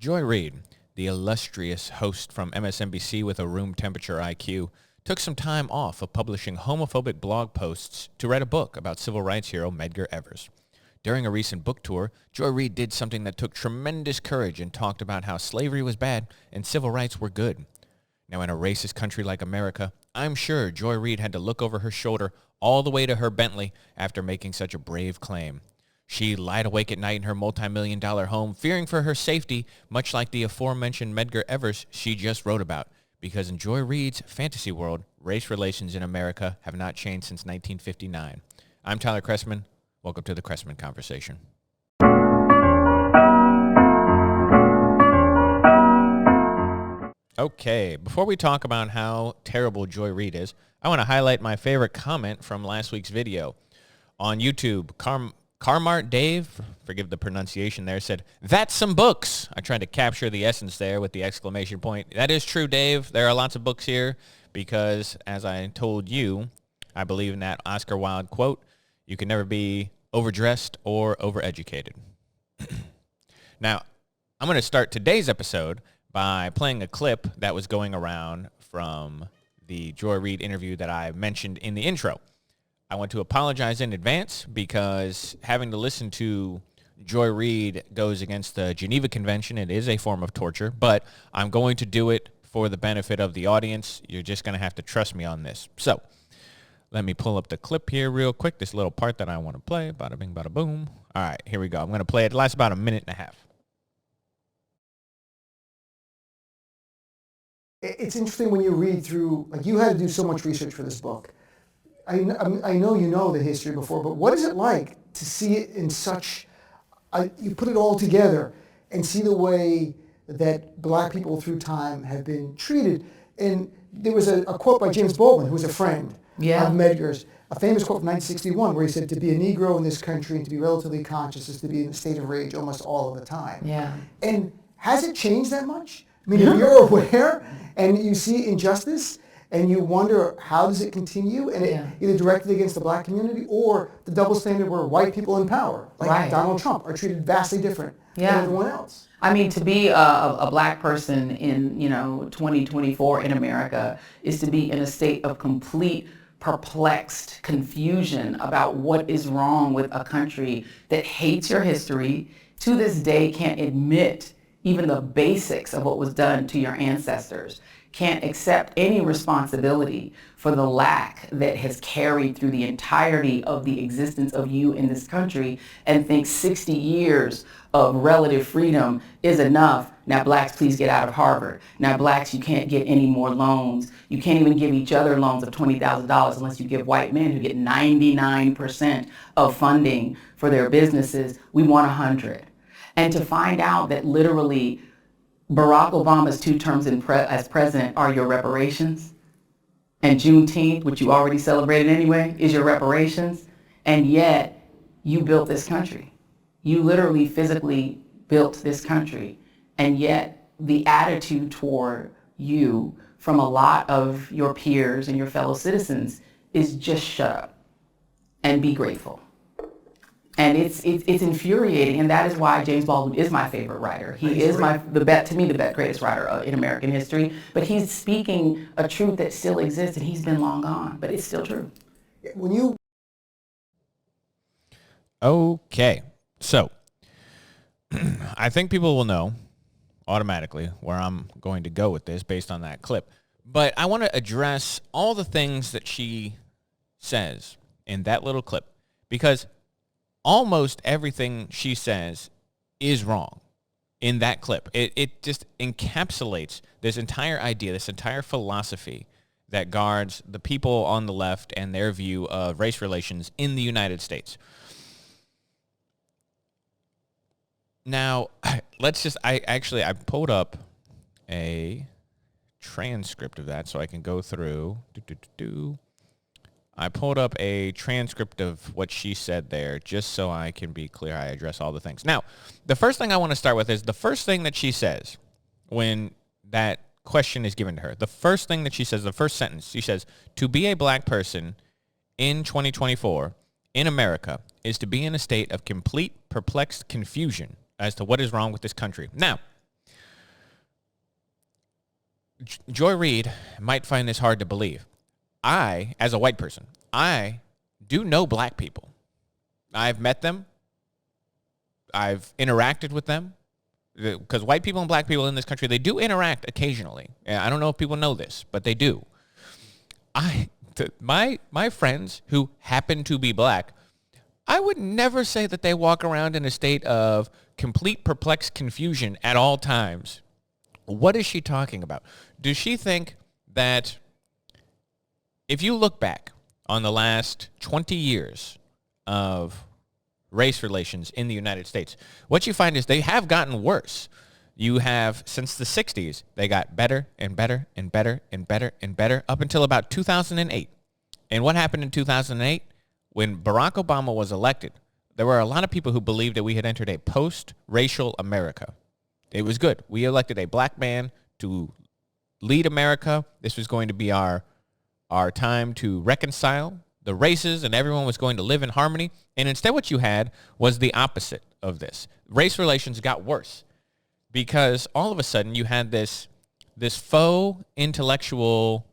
Joy Reid, the illustrious host from MSNBC with a room temperature IQ, took some time off of publishing homophobic blog posts to write a book about civil rights hero Medgar Evers. During a recent book tour, Joy Reid did something that took tremendous courage and talked about how slavery was bad and civil rights were good. Now, in a racist country like America, I'm sure Joy Reid had to look over her shoulder all the way to her Bentley after making such a brave claim. She lied awake at night in her multi-million-dollar home, fearing for her safety, much like the aforementioned Medgar Evers she just wrote about. Because in Joy Reid's fantasy world, race relations in America have not changed since 1959. I'm Tyler Chrestman. Welcome to the Chrestman Conversation. Okay, before we talk about how terrible Joy Reid is, I want to highlight my favorite comment from last week's video. On YouTube, Carmart Dave, forgive the pronunciation there, said, "That's some books." I tried to capture the essence there with the exclamation point. That is true, Dave. There are lots of books here because, as I told you, I believe in that Oscar Wilde quote, you can never be overdressed or overeducated. Now, I'm going to start today's episode by playing a clip that was going around from the Joy Reid interview that I mentioned in the intro. I want to apologize in advance because having to listen to Joy Reid goes against the Geneva Convention. It is a form of torture, but I'm going to do it for the benefit of the audience. You're just going to have to trust me on this. So let me pull up the clip here real quick, this little part that I want to play. Bada bing, bada boom. All right, here we go. I'm going to play it. It lasts about a minute and a half. It's interesting when you read through, like you had to do so much research for this book. I know you know the history before, but what is it like to see it in such, you put it all together and see the way that black people through time have been treated. And there was a quote by James Baldwin, who was a friend of Medgar's, a famous quote from 1961 where he said, "To be a Negro in this country and to be relatively conscious is to be in a state of rage almost all of the time." Yeah. And has it changed that much? I mean, if you're aware and you see injustice and you wonder how does it continue, and it either directly against the black community or the double standard where white people in power, like Donald Trump, are treated vastly different than everyone else. I mean, to be a black person in 2024 in America is to be in a state of complete perplexed confusion about what is wrong with a country that hates your history, to this day can't admit even the basics of what was done to your ancestors, can't accept any responsibility for the lack that has carried through the entirety of the existence of you in this country, and think 60 years of relative freedom is enough. Now, blacks, please get out of Harvard. Now, blacks, you can't get any more loans. You can't even give each other loans of $20,000 unless you give white men who get 99% of funding for their businesses. We want 100. And to find out that literally Barack Obama's 2 terms as president are your reparations, and Juneteenth, which you already celebrated anyway, is your reparations, and yet you built this country. You literally physically built this country, and yet the attitude toward you from a lot of your peers and your fellow citizens is just shut up and be grateful. And it's infuriating, and that is why James Baldwin is my favorite writer. He is the greatest writer in American history. But he's speaking a truth that still exists, and he's been long gone, but it's still true. Okay, so I think people will know automatically where I'm going to go with this based on that clip. But I want to address all the things that she says in that little clip, because almost everything she says is wrong in that clip. It just encapsulates this entire idea, this entire philosophy that guards the people on the left and their view of race relations in the United States. Now, I pulled up a transcript of that so I can go through. I pulled up a transcript of what she said there just so I can be clear. I address all the things. Now, the first thing I want to start with is the first thing that she says when that question is given to her. The first thing that she says, the first sentence, she says, "To be a black person in 2024 in America is to be in a state of complete perplexed confusion as to what is wrong with this country." Now, Joy Reid might find this hard to believe. I, as a white person, I do know black people. I've met them. I've interacted with them. Because white people and black people in this country, they do interact occasionally. I don't know if people know this, but they do. My friends who happen to be black, I would never say that they walk around in a state of complete perplexed confusion at all times. What is she talking about? Does she think that if you look back on the last 20 years of race relations in the United States, what you find is they have gotten worse. You have, since the 60s, they got better and better and better and better and better up until about 2008. And what happened in 2008? When Barack Obama was elected, there were a lot of people who believed that we had entered a post-racial America. It was good. We elected a black man to lead America. This was going to be our time to reconcile the races, and everyone was going to live in harmony. And instead what you had was the opposite of this. Race relations got worse because all of a sudden you had this faux intellectual,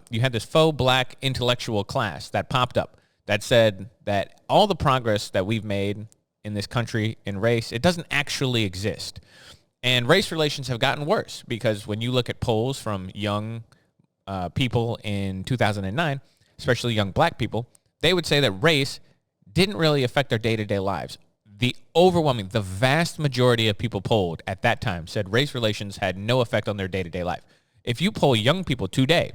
you had this faux black intellectual class that popped up that said that all the progress that we've made in this country in race, it doesn't actually exist. And race relations have gotten worse because when you look at polls from young people in 2009, especially young black people, they would say that race didn't really affect their day-to-day lives. The vast majority of people polled at that time said race relations had no effect on their day-to-day life. If you poll young people today,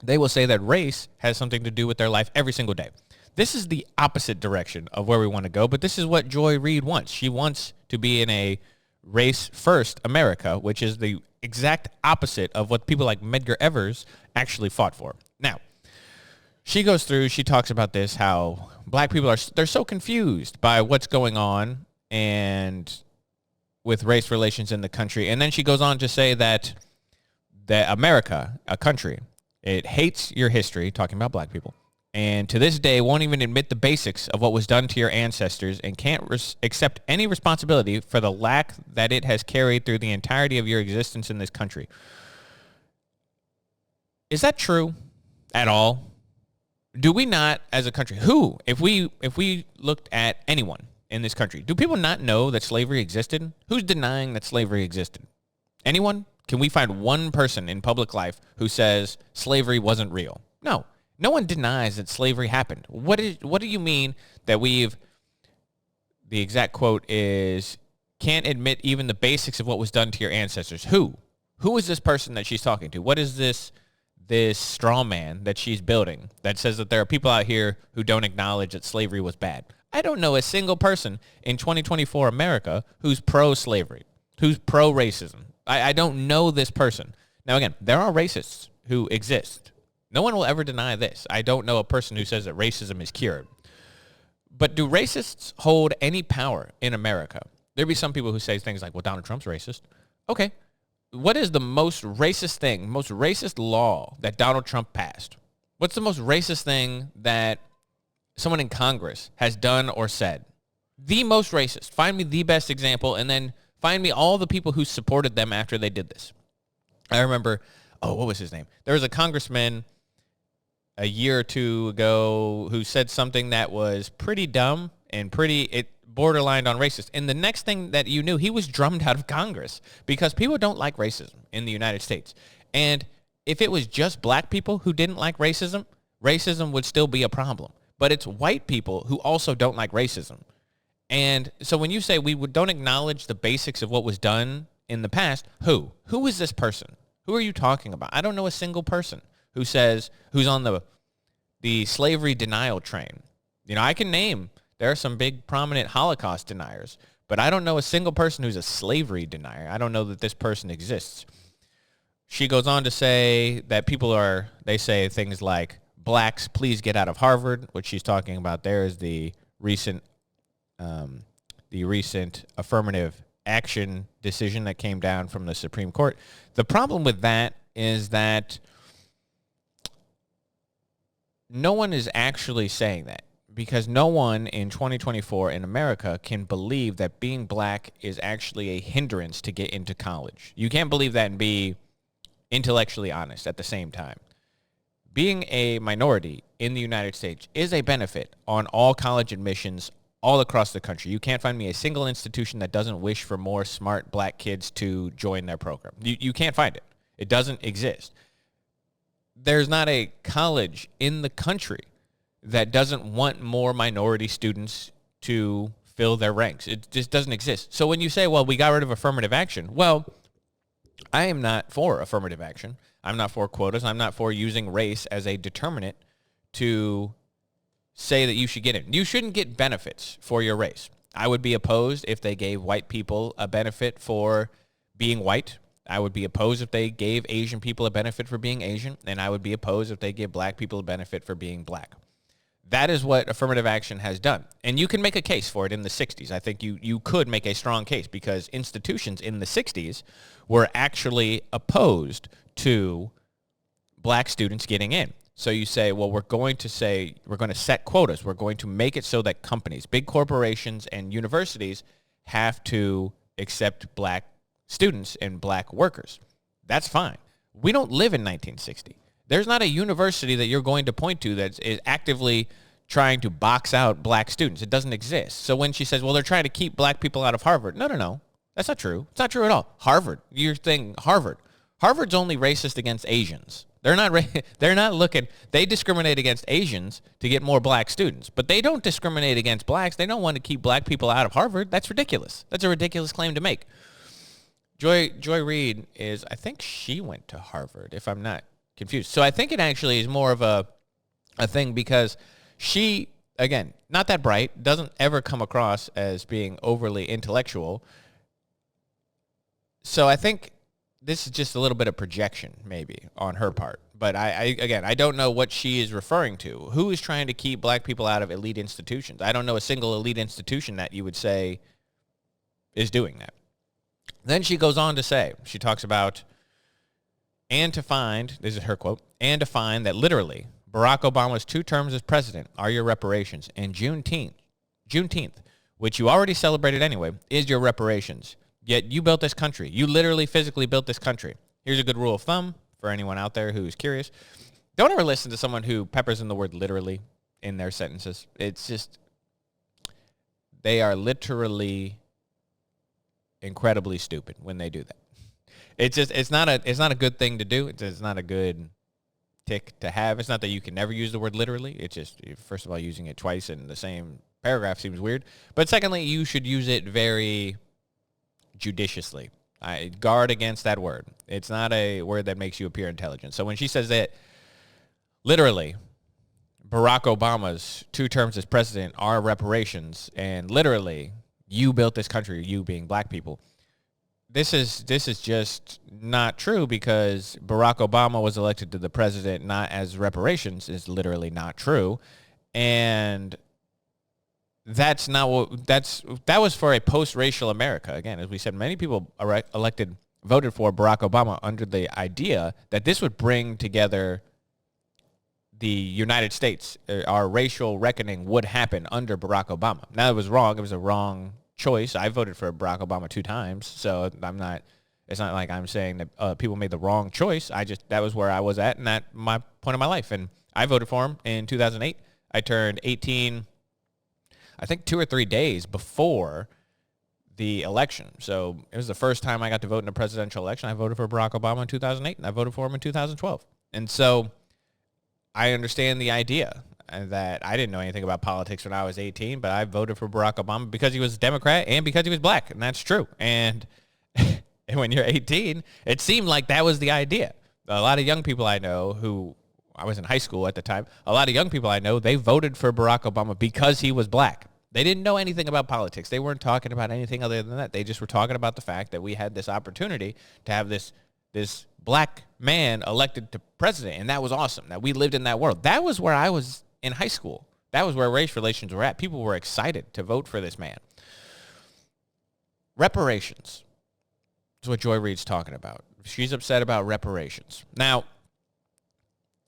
they will say that race has something to do with their life every single day. This is the opposite direction of where we want to go, but this is what Joy Reid wants. She wants to be in a race-first America, which is the exact opposite of what people like Medgar Evers actually fought for. Now, she goes through, she talks about this, how black people they're so confused by what's going on and with race relations in the country. And then she goes on to say that America, a country, it hates your history, talking about black people, and to this day won't even admit the basics of what was done to your ancestors and can't accept any responsibility for the lack that it has carried through the entirety of your existence in this country. Is that true at all? Do we not, as a country, if we looked at anyone in this country, do people not know that slavery existed? Who's denying that slavery existed? Anyone? Can we find one person in public life who says slavery wasn't real? No. No one denies that slavery happened. What do you mean that the exact quote is, can't admit even the basics of what was done to your ancestors? Who? Who is this person that she's talking to? What is this straw man that she's building that says that there are people out here who don't acknowledge that slavery was bad? I don't know a single person in 2024 America who's pro-slavery, who's pro-racism. I don't know this person. Now, again, there are racists who exist. No one will ever deny this. I don't know a person who says that racism is cured. But do racists hold any power in America? There'd be some people who say things like, well, Donald Trump's racist. Okay. What is the most racist thing, most racist law that Donald Trump passed? What's the most racist thing that someone in Congress has done or said? The most racist. Find me the best example, and then find me all the people who supported them after they did this. I remember, what was his name? There was a congressman a year or two ago who said something that was pretty dumb and it borderline on racist. And the next thing that you knew, he was drummed out of Congress because people don't like racism in the United States. And if it was just black people who didn't like racism, racism would still be a problem. But it's white people who also don't like racism. And so when you say don't acknowledge the basics of what was done in the past, who is this person? Who are you talking about? I don't know a single person who's on the slavery denial train. You know, I can name, there are some big prominent Holocaust deniers, but I don't know a single person who's a slavery denier. I don't know that this person exists. She goes on to say that they say things like, blacks, please get out of Harvard. What she's talking about there is the recent affirmative action decision that came down from the Supreme Court. The problem with that is that no one is actually saying that, because no one in 2024 in America can believe that being black is actually a hindrance to get into college. You can't believe that and be intellectually honest at the same time. Being a minority in the United States is a benefit on all college admissions all across the country. You can't find me a single institution that doesn't wish for more smart black kids to join their program. You can't find it. It doesn't exist. There's not a college in the country that doesn't want more minority students to fill their ranks. It just doesn't exist. So when you say, well, we got rid of affirmative action, well, I am not for affirmative action. I'm not for quotas. I'm not for using race as a determinant to say that you should get in. You shouldn't get benefits for your race. I would be opposed if they gave white people a benefit for being white. I would be opposed if they gave Asian people a benefit for being Asian. And I would be opposed if they gave black people a benefit for being black. That is what affirmative action has done. And you can make a case for it in the 60s. I think you could make a strong case because institutions in the 60s were actually opposed to black students getting in. So you say, well, we're going to set quotas. We're going to make it so that companies, big corporations and universities have to accept black students and black workers. That's fine. We don't live in 1960. There's not a university that you're going to point to that is actively trying to box out black students. It doesn't exist. So when she says, well, they're trying to keep black people out of Harvard. No. That's not true. It's not true at all. Harvard. You're saying Harvard. Harvard's only racist against Asians. They're not looking. They discriminate against Asians to get more black students, but they don't discriminate against blacks. They don't want to keep black people out of Harvard. That's ridiculous. That's a ridiculous claim to make. Joy Reid I think she went to Harvard, if I'm not confused. So I think it actually is more of a thing because she, again, not that bright, doesn't ever come across as being overly intellectual. So I think this is just a little bit of projection maybe on her part. But I don't know what she is referring to. Who is trying to keep black people out of elite institutions? I don't know a single elite institution that you would say is doing that. Then she goes on to say, she talks about, and to find, this is her quote, and to find that literally Barack Obama's 2 terms as president are your reparations, and Juneteenth, which you already celebrated anyway, is your reparations. Yet you built this country. You literally physically built this country. Here's a good rule of thumb for anyone out there who's curious. Don't ever listen to someone who peppers in the word literally in their sentences. It's just, they are literally incredibly stupid when they do that. It's not a good thing to do. It's not a good tick to have. It's not that you can never use the word literally. It's just, first of all, using it twice in the same paragraph seems weird. But secondly, you should use it very judiciously. I guard against that word. It's not a word that makes you appear intelligent. So when she says that literally Barack Obama's 2 terms as president are reparations, and literally you built this country, you being black people, this is just not true because Barack Obama was elected to the president not as reparations is literally not true. And that's not what that was for a post-racial America. Again, as we said, many people voted for Barack Obama under the idea that this would bring together the United States. Our racial reckoning would happen under Barack Obama. Now, it was wrong. It was a wrong choice. I voted for Barack Obama 2 times, so it's not like I'm saying that people made the wrong choice. That was where I was at and at my point of my life. And I voted for him in 2008. I turned 18, I think 2 or 3 days before the election. So it was the first time I got to vote in a presidential election. I voted for Barack Obama in 2008, and I voted for him in 2012. And so I understand the idea that I didn't know anything about politics when I was 18, but I voted for Barack Obama because he was a Democrat and because he was black, and that's true. And when you're 18, it seemed like that was the idea. A lot of young people I know who, I was in high school at the time, a lot of young people I know, they voted for Barack Obama because he was black. They didn't know anything about politics. They weren't talking about anything other than that. They just were talking about the fact that we had this opportunity to have this black man elected to president, and that was awesome, that we lived in that world. That was where I was in high school. That was where race relations were at. People were excited to vote for this man. Reparations is what Joy Reid's talking about. She's upset about reparations. Now,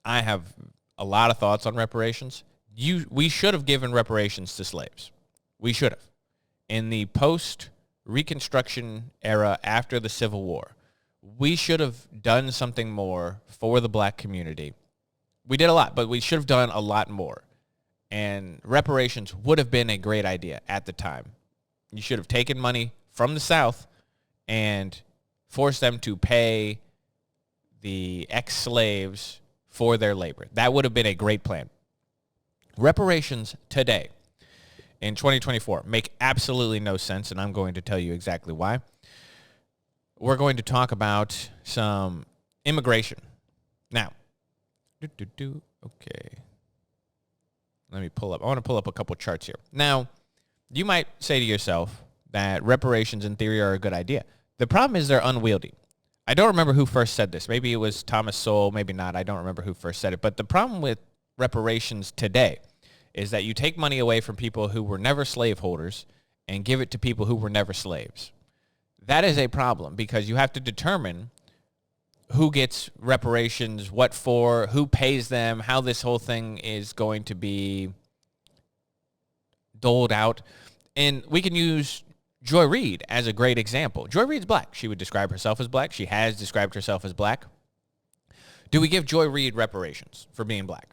I have a lot of thoughts on reparations. We should have given reparations to slaves. We should have. In the post-Reconstruction era after the Civil War, we should have done something more for the black community. We did a lot, but we should have done a lot more. And reparations would have been a great idea at the time. You should have taken money from the South and forced them to pay the ex-slaves for their labor. That would have been a great plan. Reparations today, in 2024, make absolutely no sense, and I'm going to tell you exactly why. We're going to talk about some immigration. Now, okay. Let me pull up. I want to pull up a couple charts here. Now, you might say to yourself that reparations in theory are a good idea. The problem is they're unwieldy. I don't remember who first said this. Maybe it was Thomas Sowell, maybe not. I don't remember who first said it. But the problem with reparations today is that you take money away from people who were never slaveholders and give it to people who were never slaves. That is a problem because you have to determine who gets reparations, what for, who pays them, how this whole thing is going to be doled out. And we can use Joy Reid as a great example. Joy Reid's black. She would describe herself as black. She has described herself as black. Do we give Joy Reid reparations for being black?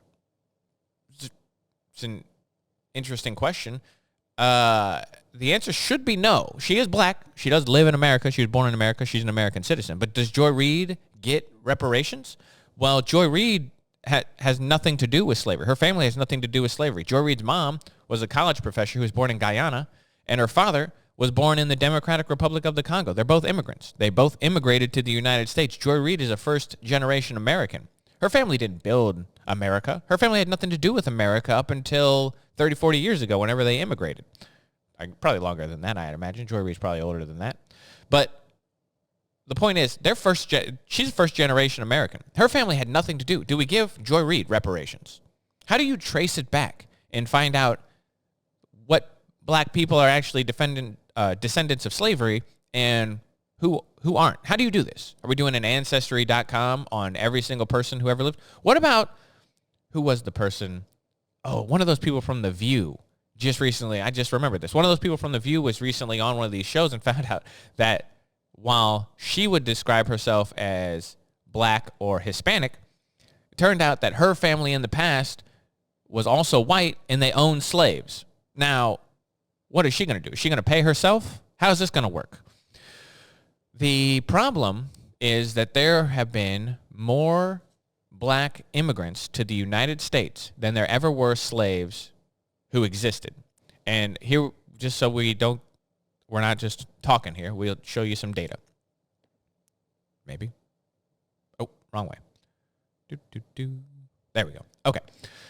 It's an interesting question. The answer should be no. She is black. She does live in America. She was born in America. She's an American citizen. But does Joy Reid get reparations? Well, Joy Reid has nothing to do with slavery. Her family has nothing to do with slavery. Joy Reid's mom was a college professor who was born in Guyana, and her father was born in the Democratic Republic of the Congo. They're both immigrants. They both immigrated to the United States. Joy Reid is a first-generation American. Her family didn't build America. Her family had nothing to do with America up until 30, 40 years ago whenever they immigrated. Probably longer than that, I'd imagine. Joy Reid's probably older than that. But the point is, she's first-generation American. Her family had nothing to do. Do we give Joy Reid reparations? How do you trace it back and find out what black people are actually descendants of slavery and who aren't? How do you do this? Are we doing an Ancestry.com on every single person who ever lived? What about, who was the person? Oh, one of those people from The View. Just recently, I just remembered this. One of those people from The View was recently on one of these shows and found out that while she would describe herself as black or Hispanic, it turned out that her family in the past was also white and they owned slaves. Now, what is she going to do? Is she going to pay herself? How is this going to work? The problem is that there have been more black immigrants to the United States than there ever were slaves who existed. And here, just so we're not just talking here, we'll show you some data. Maybe. Oh, wrong way. There we go. Okay.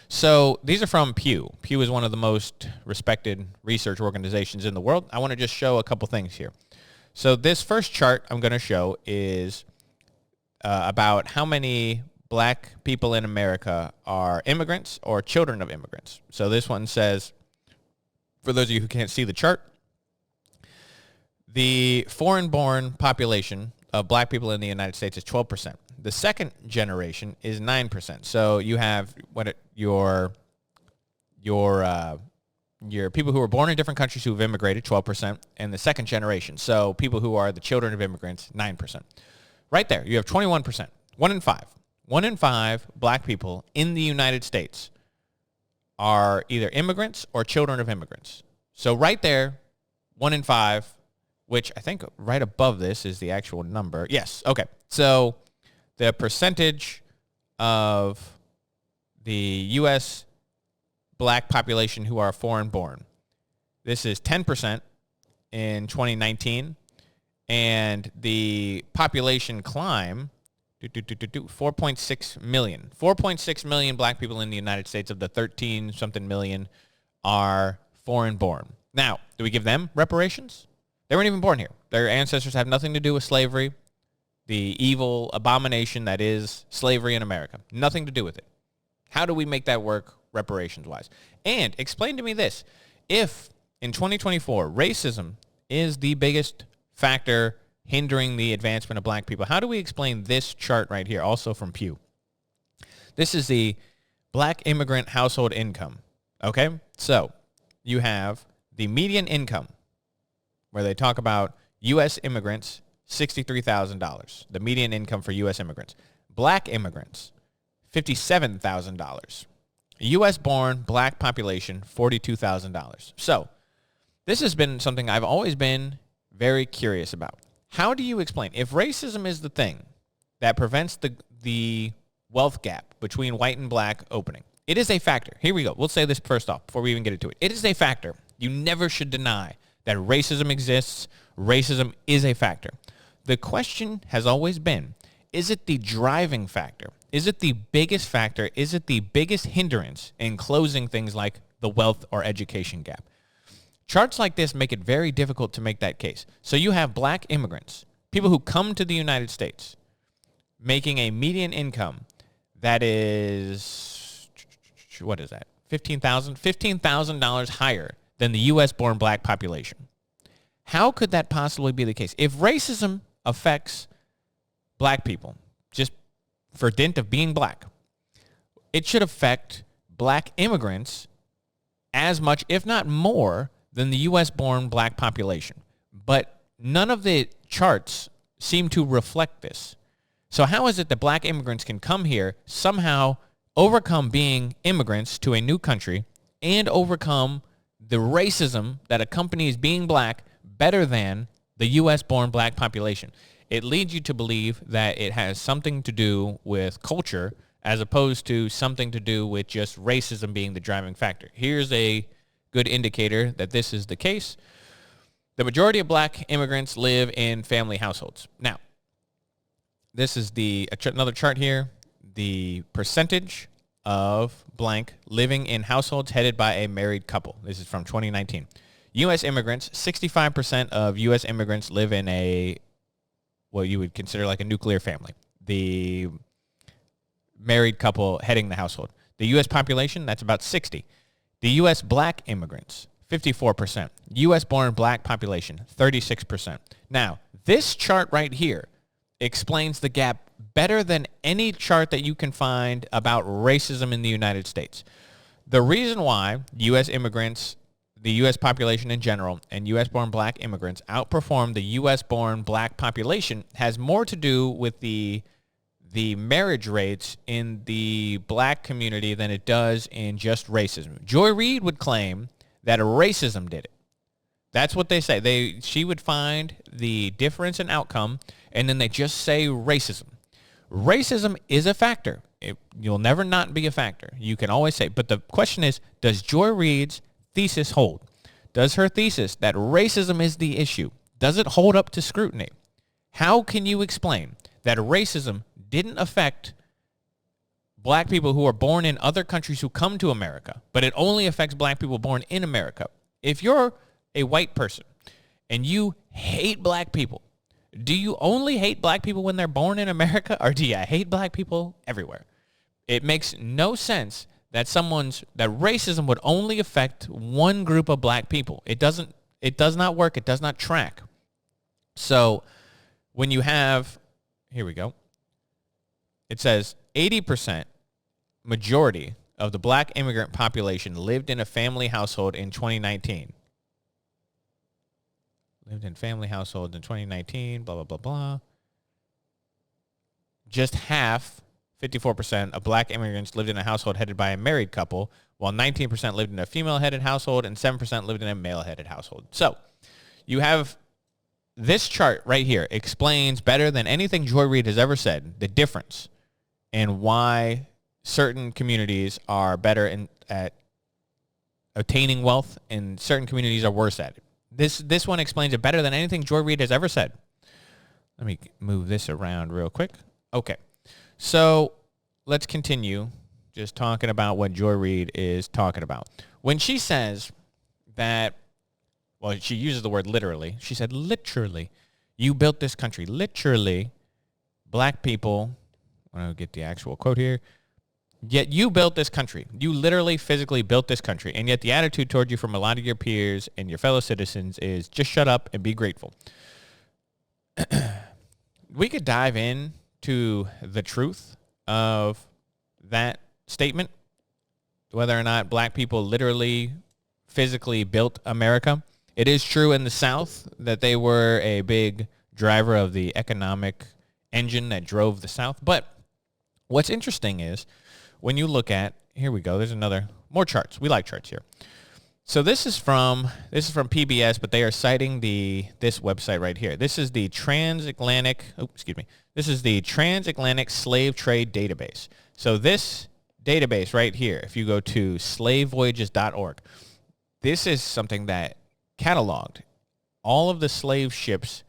So these are from Pew. Pew is one of the most respected research organizations in the world. I want to just show a couple things here. So this first chart I'm going to show is about how many black people in America are immigrants or children of immigrants. So this one says, for those of you who can't see the chart, the foreign-born population of black people in the United States is 12%. The second generation is 9%. So you have your people who were born in different countries who have immigrated, 12%, and the second generation. So people who are the children of immigrants, 9%. Right there, you have 21%, 1 in 5. 1 in 5 black people in the United States are either immigrants or children of immigrants. So right there, 1 in 5, which I think right above this is the actual number. Yes, okay. So the percentage of the U.S. black population who are foreign-born, this is 10% in 2019, and the population climb, 4.6 million. 4.6 million black people in the United States of the 13-something million are foreign-born. Now, do we give them reparations? They weren't even born here. Their ancestors have nothing to do with slavery, the evil abomination that is slavery in America. Nothing to do with it. How do we make that work reparations-wise? And explain to me this. If in 2024, racism is the biggest factor hindering the advancement of black people, how do we explain this chart right here, also from Pew? This is the black immigrant household income, okay? So you have the median income, where they talk about U.S. immigrants, $63,000, the median income for U.S. immigrants. Black immigrants, $57,000. U.S.-born black population, $42,000. So this has been something I've always been very curious about. How do you explain, if racism is the thing that prevents the wealth gap between white and black opening, it is a factor. Here we go. We'll say this first off before we even get into it. It is a factor. You never should deny that racism exists. Racism is a factor. The question has always been, is it the driving factor? Is it the biggest factor? Is it the biggest hindrance in closing things like the wealth or education gap? Charts like this make it very difficult to make that case. So you have black immigrants, people who come to the United States, making a median income that is, what is that? $15,000 higher than the U.S.-born black population. How could that possibly be the case? If racism affects black people, just for dint of being black, it should affect black immigrants as much, if not more, than the U.S.-born black population. But none of the charts seem to reflect this. So how is it that black immigrants can come here, somehow overcome being immigrants to a new country, and overcome the racism that accompanies being black better than the U.S.-born black population? It leads you to believe that it has something to do with culture as opposed to something to do with just racism being the driving factor. Here's a good indicator that this is the case. The majority of black immigrants live in family households. Now, this is another chart here. The percentage of blank living in households headed by a married couple. This is from 2019. U.S. immigrants, 65% of U.S. immigrants live in what you would consider like a nuclear family. The married couple heading the household. The U.S. population, that's about 60. The U.S. black immigrants, 54%. U.S.-born black population, 36%. Now, this chart right here explains the gap better than any chart that you can find about racism in the United States. The reason why U.S. immigrants, the U.S. population in general, and U.S.-born black immigrants outperform the U.S.-born black population has more to do with the marriage rates in the black community than it does in just racism. Joy Reid would claim that racism did it. That's what they say. She would find the difference in outcome, and then they just say racism. Racism is a factor. You'll never not be a factor. You can always say. But the question is, does Joy Reid's thesis hold? Does her thesis that racism is the issue, does it hold up to scrutiny? How can you explain that racism didn't affect black people who are born in other countries who come to America, but it only affects black people born in America? If you're a white person and you hate black people, do you only hate black people when they're born in America, or do you hate black people everywhere? It makes no sense that racism would only affect one group of black people. It does not work. It does not track. So when you have, here we go. It says 80% majority of the black immigrant population lived in a family household in 2019. Lived in family households in 2019, blah, blah, blah, blah. Just half, 54% of black immigrants lived in a household headed by a married couple, while 19% lived in a female-headed household and 7% lived in a male-headed household. So you have this chart right here explains better than anything Joy Reid has ever said the difference in why certain communities are better at attaining wealth and certain communities are worse at it. This one explains it better than anything Joy Reid has ever said. Let me move this around real quick. Okay. So let's continue just talking about what Joy Reid is talking about. When she says that, well, she uses the word literally. She said, literally, you built this country. Literally, black people, I want to get the actual quote here. Yet you built this country. You literally physically built this country. And yet the attitude toward you from a lot of your peers and your fellow citizens is just shut up and be grateful. We could dive in to the truth of that statement, whether or not black people literally physically built America. It is true in the South that they were a big driver of the economic engine that drove the South. But what's interesting is when you look at, here we go, there's more charts. We like charts here. So this is from PBS, but they are citing this website right here. This is the Transatlantic Slave Trade Database. So this database right here, if you go to slavevoyages.org, this is something that cataloged all of the slave ships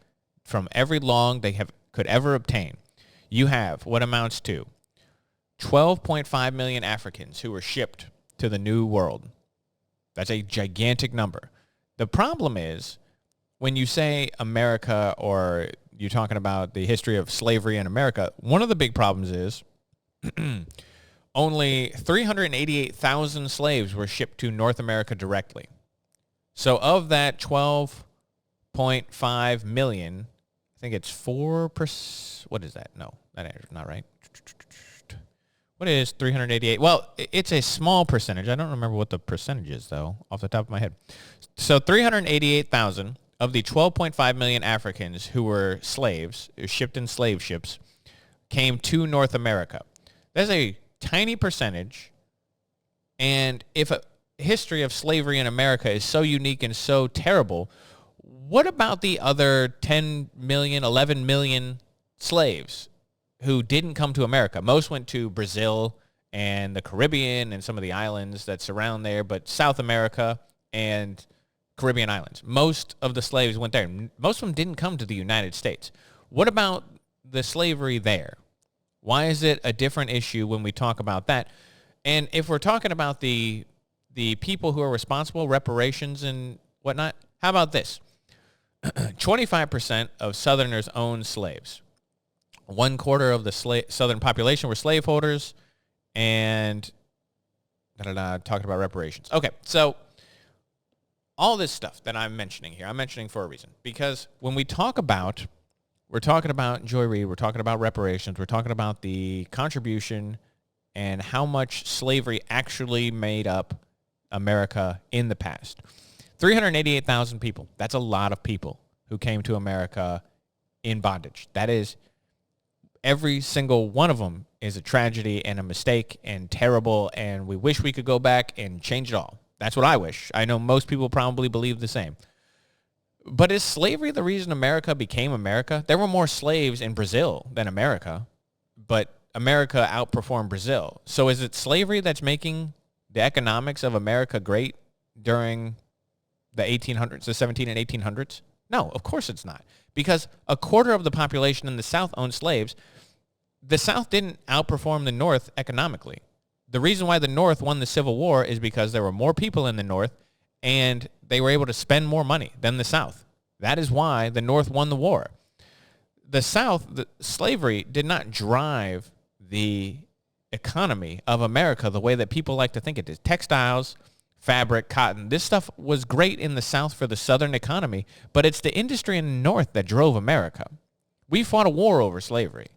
from every long they could ever obtain. You have what amounts to 12.5 million Africans who were shipped to the New World. That's a gigantic number. The problem is when you say America or you're talking about the history of slavery in America, one of the big problems is only 388,000 slaves were shipped to North America directly. So of that 12.5 million, I think it's 4%. What is that? No, that is not right. What is 388? Well, it's a small percentage. I don't remember what the percentage is, though, off the top of my head. So 388,000 of the 12.5 million Africans who were slaves, shipped in slave ships, came to North America. That's a tiny percentage. And if a history of slavery in America is so unique and so terrible, what about the other 10 million, 11 million slaves who didn't come to America? Most went to Brazil and the Caribbean and some of the islands that surround there, but South America and Caribbean islands. Most of the slaves went there. Most of them didn't come to the United States. What about the slavery there? Why is it a different issue when we talk about that? And if we're talking about the people who are responsible, reparations and whatnot, how about this? 25% of Southerners owned slaves. 1/4 of the Southern population were slaveholders, and talking about reparations. Okay, so all this stuff that I'm mentioning here, I'm mentioning for a reason. Because when we're talking about Joy Reid, we're talking about reparations, we're talking about the contribution and how much slavery actually made up America in the past. 388,000 people. That's a lot of people who came to America in bondage. That is, every single one of them is a tragedy and a mistake and terrible, and we wish we could go back and change it all. That's what I wish. I know most people probably believe the same. But is slavery the reason America became America? There were more slaves in Brazil than America, but America outperformed Brazil. So is it slavery that's making the economics of America great during the 1800s, the 17 and 1800s? No, of course it's not. Because 1/4 of the population in the South owned slaves. The South didn't outperform the North economically. The reason why the North won the Civil War is because there were more people in the North and they were able to spend more money than the South. That is why the North won the war. The South, slavery did not drive the economy of America the way that people like to think it did. Textiles, fabric, cotton, this stuff was great in the South for the Southern economy, but it's the industry in the North that drove America. We fought a war over slavery.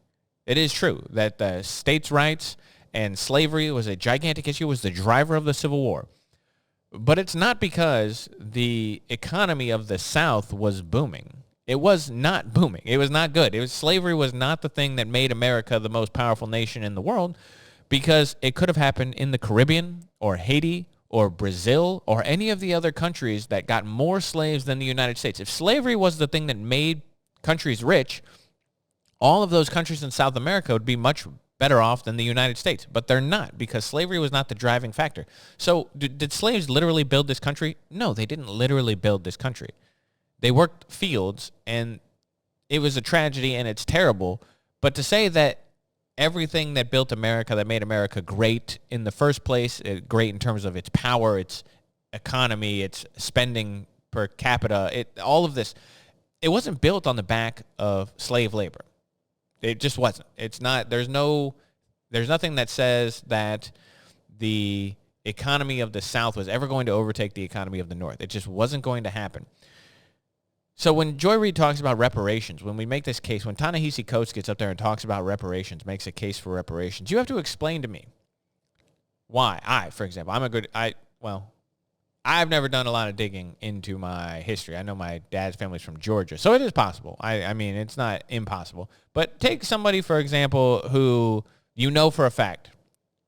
It is true that the states' rights and slavery was a gigantic issue, was the driver of the Civil War. But it's not because the economy of the South was booming. It was not booming. It was not good. Slavery was not the thing that made America the most powerful nation in the world, because it could have happened in the Caribbean or Haiti or Brazil or any of the other countries that got more slaves than the United States. If slavery was the thing that made countries rich, all of those countries in South America would be much better off than the United States. But they're not, because slavery was not the driving factor. So did slaves literally build this country? No, they didn't literally build this country. They worked fields, and it was a tragedy, and it's terrible. But to say that everything that built America, that made America great in the first place, great in terms of its power, its economy, its spending per capita, all of this, it wasn't built on the back of slave labor. It just wasn't. It's not. There's nothing that says that the economy of the South was ever going to overtake the economy of the North. It just wasn't going to happen. So when Joy Reid talks about reparations, when we make this case, when Ta-Nehisi Coates gets up there and talks about reparations, makes a case for reparations, you have to explain to me why. For example, I've never done a lot of digging into my history. I know my dad's family's from Georgia, so it is possible. I mean, it's not impossible. But take somebody, for example, who you know for a fact,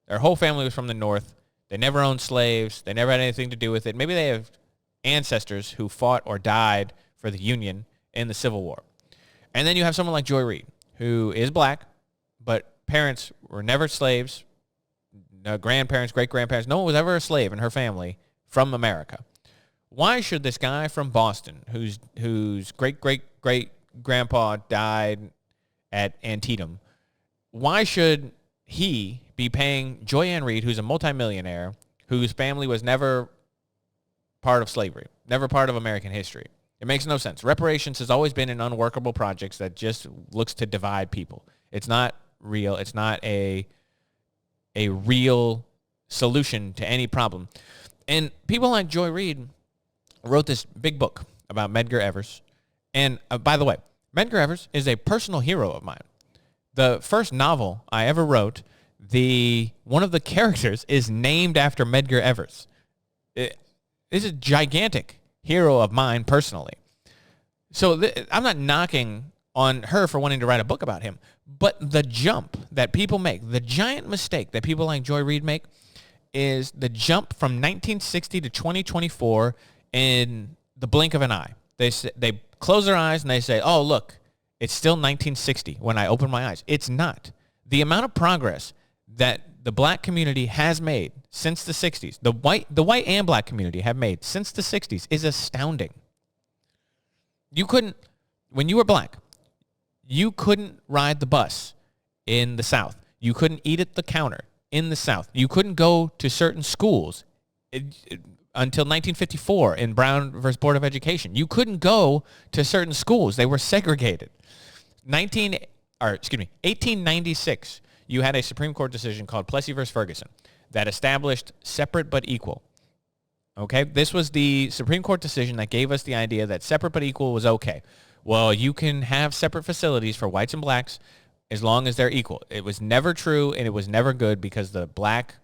their whole family was from the North. They never owned slaves. They never had anything to do with it. Maybe they have ancestors who fought or died for the Union in the Civil War. And then you have someone like Joy Reid, who is black, but parents were never slaves. No grandparents, great-grandparents, no one was ever a slave in her family from America. Why should this guy from Boston, whose great-great-great-grandpa died at Antietam, why should he be paying Joy Ann Reid, who's a multimillionaire, whose family was never part of slavery, never part of American history? It makes no sense. Reparations has always been an unworkable project that just looks to divide people. It's not real. It's not a real solution to any problem. And people like Joy Reid wrote this big book about Medgar Evers. And by the way, Medgar Evers is a personal hero of mine. The first novel I ever wrote, one of the characters is named after Medgar Evers. This is a gigantic hero of mine personally. So I'm not knocking on her for wanting to write a book about him, but the jump that people make, the giant mistake that people like Joy Reid make, is the jump from 1960 to 2024 in the blink of an eye. They close their eyes and they say, oh, look, it's still 1960 when I open my eyes. It's not. The amount of progress that the black community has made since the 60s, the white and black community have made since the 60s is astounding. When you were black, you couldn't ride the bus in the South. You couldn't eat at the counter in the South. You couldn't go to certain schools until 1954 in Brown versus Board of Education. You couldn't go to certain schools. They were segregated. 1896, you had a Supreme Court decision called Plessy versus Ferguson that established separate but equal. Okay? This was the Supreme Court decision that gave us the idea that separate but equal was okay. Well, you can have separate facilities for whites and blacks as long as they're equal. It was never true, and it was never good because the black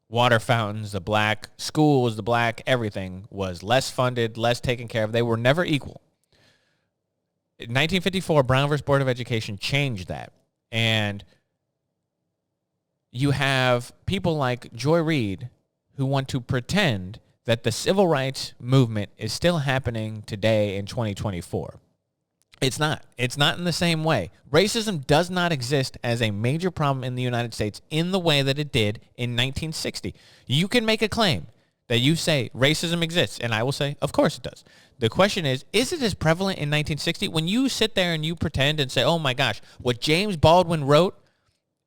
water fountains, the black schools, the black everything was less funded, less taken care of. They were never equal. In 1954, Brown versus Board of Education changed that. And you have people like Joy Reid who want to pretend that the civil rights movement is still happening today in 2024. It's not. It's not in the same way. Racism does not exist as a major problem in the United States in the way that it did in 1960. You can make a claim that you say racism exists, and I will say, of course it does. The question is it as prevalent in 1960? When you sit there and you pretend and say, oh my gosh, what James Baldwin wrote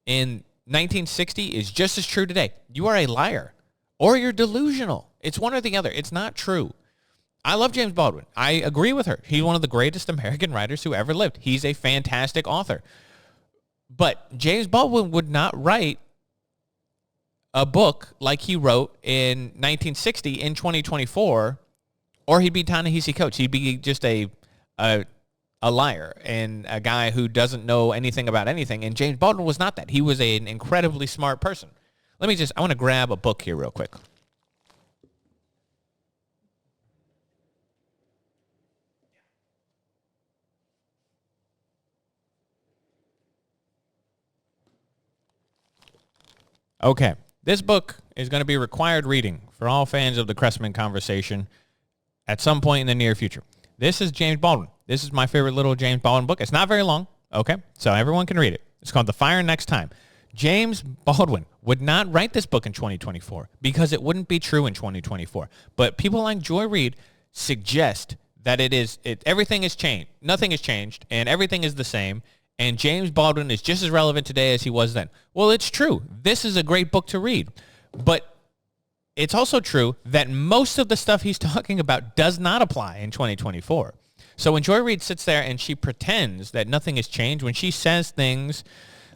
in 1960 is just as true today, you are a liar or you're delusional. It's one or the other. It's not true. I love James Baldwin. I agree with her. He's one of the greatest American writers who ever lived. He's a fantastic author. But James Baldwin would not write a book like he wrote in 1960 in 2024, or he'd be Ta-Nehisi Coates. He'd be just a liar and a guy who doesn't know anything about anything. And James Baldwin was not that. He was an incredibly smart person. I want to grab a book here real quick. Okay, this book is going to be required reading for all fans of the Chrestman conversation at some point in the near future. This is James Baldwin. This is my favorite little James Baldwin book. It's not very long, okay? So everyone can read it. It's called The Fire Next Time. James Baldwin would not write this book in 2024 because it wouldn't be true in 2024. But people like Joy Reid suggest that everything has changed. Nothing has changed, and everything is the same. And James Baldwin is just as relevant today as he was then. Well, it's true. This is a great book to read. But it's also true that most of the stuff he's talking about does not apply in 2024. So when Joy Reid sits there and she pretends that nothing has changed, when she says things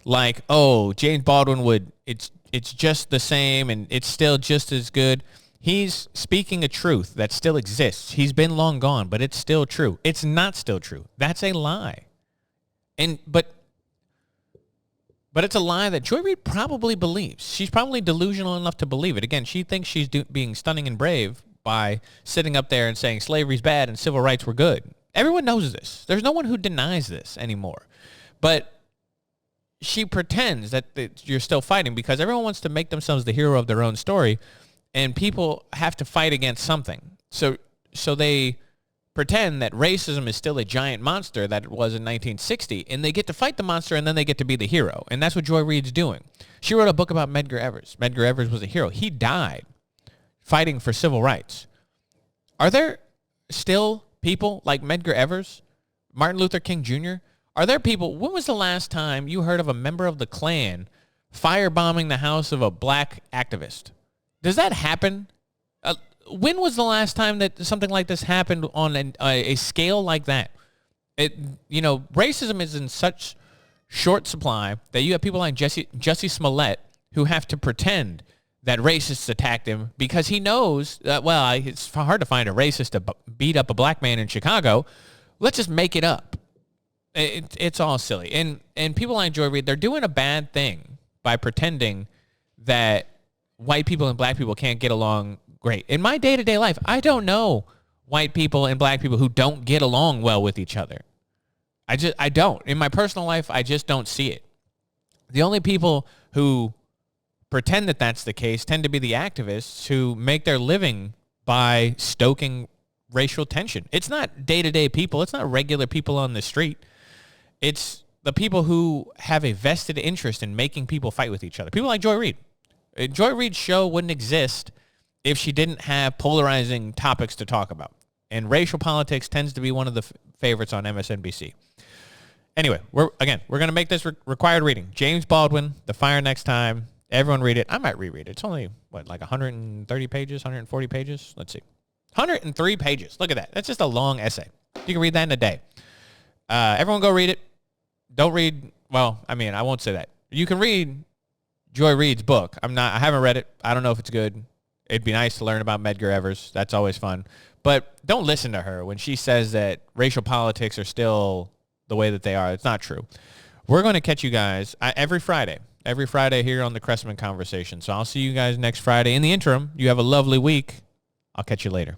like, oh, James Baldwin it's just the same and it's still just as good, he's speaking a truth that still exists. He's been long gone, but it's still true. It's not still true. That's a lie. But it's a lie that Joy Reid probably believes. She's probably delusional enough to believe it. Again, she thinks she's being stunning and brave, by sitting up there and saying slavery's bad and civil rights were good. Everyone knows this. There's no one who denies this anymore. But she pretends that you're still fighting because everyone wants to make themselves the hero of their own story, and people have to fight against something. So they pretend that racism is still a giant monster that it was in 1960, and they get to fight the monster, and then they get to be the hero. And that's what Joy Reid's doing. She wrote a book about Medgar Evers. Medgar Evers was a hero. He died fighting for civil rights. Are there still people like Medgar Evers, Martin Luther King Jr.? Are there people, when was the last time you heard of a member of the Klan firebombing the house of a black activist? Does that happen? When was the last time that something like this happened on a scale like that? Racism is in such short supply that you have people like Jussie Smollett who have to pretend that racists attacked him because he knows that, it's hard to find a racist to beat up a black man in Chicago. Let's just make it up. It's all silly. And people like Joy Reid, they're doing a bad thing by pretending that white people and black people can't get along great. In my day-to-day life, I don't know white people and black people who don't get along well with each other. I don't. In my personal life, I just don't see it. The only people who pretend that that's the case tend to be the activists who make their living by stoking racial tension. It's not day-to-day people. It's not regular people on the street. It's the people who have a vested interest in making people fight with each other. People like Joy Reid. Joy Reid's show wouldn't exist if she didn't have polarizing topics to talk about. And racial politics tends to be one of the favorites on MSNBC. Anyway, we're going to make this required reading. James Baldwin, The Fire Next Time. Everyone read it. I might reread it. It's only, 130 pages, 140 pages? Let's see. 103 pages. Look at that. That's just a long essay. You can read that in a day. Everyone go read it. Don't read, I won't say that. You can read Joy Reid's book. I haven't read it. I don't know if it's good. It'd be nice to learn about Medgar Evers. That's always fun. But don't listen to her when she says that racial politics are still the way that they are. It's not true. We're going to catch you guys every Friday here on the Chrestman Conversation. So I'll see you guys next Friday. In the interim, you have a lovely week. I'll catch you later.